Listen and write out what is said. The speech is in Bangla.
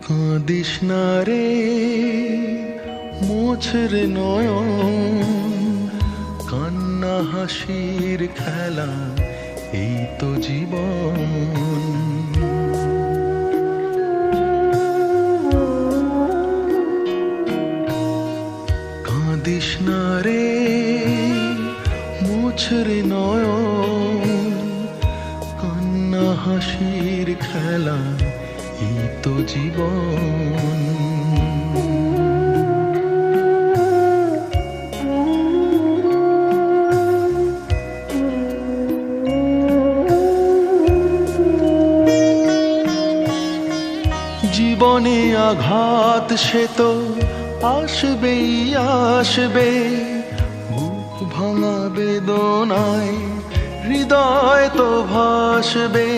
কাঁদিস না রে, মোছরে নয়ন, কান্না হাসির খেলা, এই তো জীবন। কাঁদিস না রে, মোছরে নয়ন, কান্না হাসির খেলা, এই তো জীবন। জীবনে আঘাত সে তো আসবেই আসবে, বুক ভাঙা বেদনায় হৃদয় তো ভাসবে।